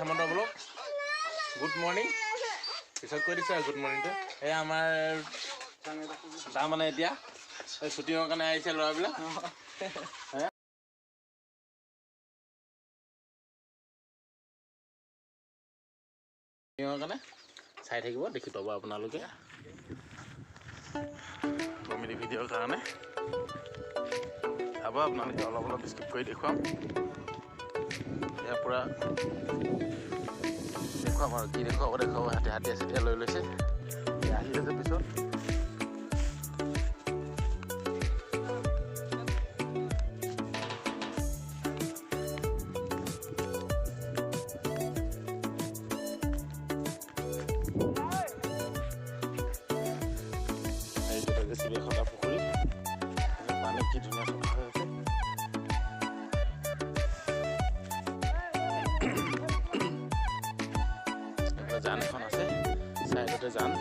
Hemanta blog good morning পিছত কৈ দিছোঁ আৰু গুড মৰ্নিংটো এই আমাৰ তাৰমানে এতিয়া শ্বুটিঙৰ কাৰণে আহিছে ল'ৰাবিলাক শ্বুটিঙৰ কাৰণে চাই থাকিব দেখি পাব আপোনালোকে কমেডি ভিডিঅ'ৰ কাৰণে চাব আপোনালোকে অলপ অলপ স্কিপ কৰি দেখুৱাম ইয়াৰ পৰা দেখুৱাম আৰু কি দেখুৱাব হাতী চাতিয়া লৈ লৈছে আহি আছে পিছত চিৰিয়াখানা পুখুৰী পানী কি ধুনীয়া চফা হৈ আছে জান এখন আছে চাইডতে জান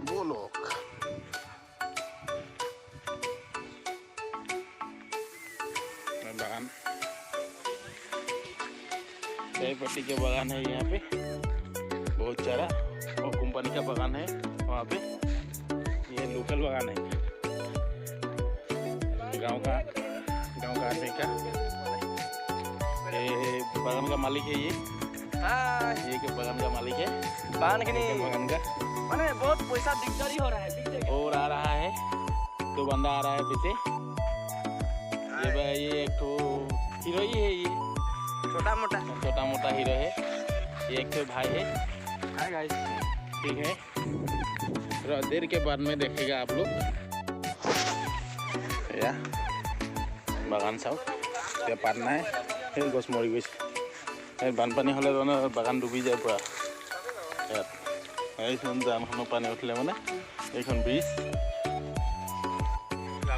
বলক बागान चाय पत्ती के बागान है यहाँ पे बहुत सारा और कंपनी का बागान है वहाँ पे ये लोकल बागान है गांव का आदमी का ये बागान का मालिक है ये के बागान का मालिक है बागान का माने बहुत पैसा दिक्कत हो रहा है और आ रहा है तो बंदा आ रहा है पीछे ये भाई ये एक तो हीरो ही है ये छोटा मोटा हीरो है ये एक तो भाई है हाय गाइस ठीक है देर के बाद में देखेगा आप लोग या बागान चाওক এতিয়া পাত নাই সেই গছ মৰি গৈছে এই বানপানী হ'লে মানে বাগান ডুবি যায় পুৰা ইয়াত এইখন জানখনৰ পানী উঠিলে মানে এইখন ব্ৰিজ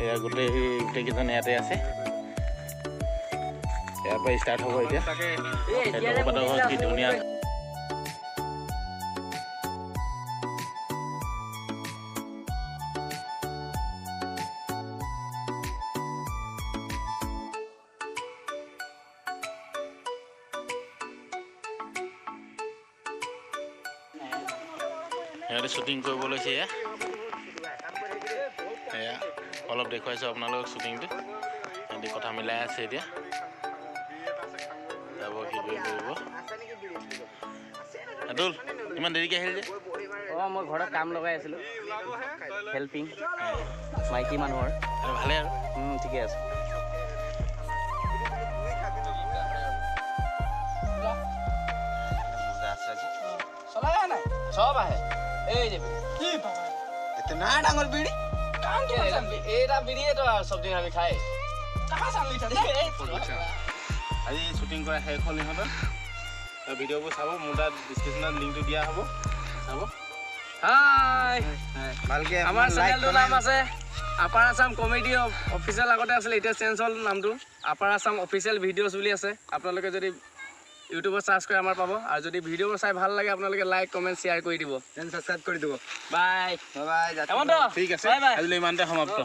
এয়া গোটেইকেইজন ইয়াতে আছে ইয়াৰ পৰা ষ্টাৰ্ট হ'ব এতিয়া কি ধুনীয়া ইয়াতে শ্বুটিং কৰিব লৈছে এয়া অলপ দেখুৱাইছোঁ আপোনালোকক শ্বুটিংটো সিহঁতি কথা মিলাই আছে এতিয়া যাব কি কৰিব আতুল ইমান দেৰিকৈ আহিল যে মই ঘৰত কাম লগাই আছিলোঁ হেল্পিং মাইকী মানুহৰ ভালে আৰু ঠিকে আছে সব আহে এই যে কি বাবা ইতনা ডাঙৰ বিড়ি কাম কি এটা বিড়িয়ে তো সব দিন আমি খাই কাহা সামলি থাকে আজি শ্বুটিং কৰা শেষ হ'ল ইহঁতৰ ভিডিঅ'বোৰ চাব মোৰ তাত ডিছক্ৰিপশ্যনত লিংকটো দিয়া হ'ব চাব হাই ভালকে আমাৰ চেনেলটোৰ নাম আছে আপাৰ আছাম কমেডি অফিচিয়েল আগতে আছিলে এতিয়া চেঞ্জ হ'ল নামটো আপাৰ আছাম অফিচিয়েল ভিডিঅ'ছ বুলি আছে আপোনালোকে যদি ইউটিউবত সাৰ্চ কৰি আমাৰ পাব আৰু যদি ভিডিঅ'বোৰ চাই ভাল লাগে আপোনালোকে লাইক কমেণ্ট শ্বেয়াৰ কৰি দিব চেনেল সাবস্ক্ৰাইব কৰি দিব বাই বাই হেমন্ত ঠিক আছে আজিলৈ ইমানতে সমাপ্ত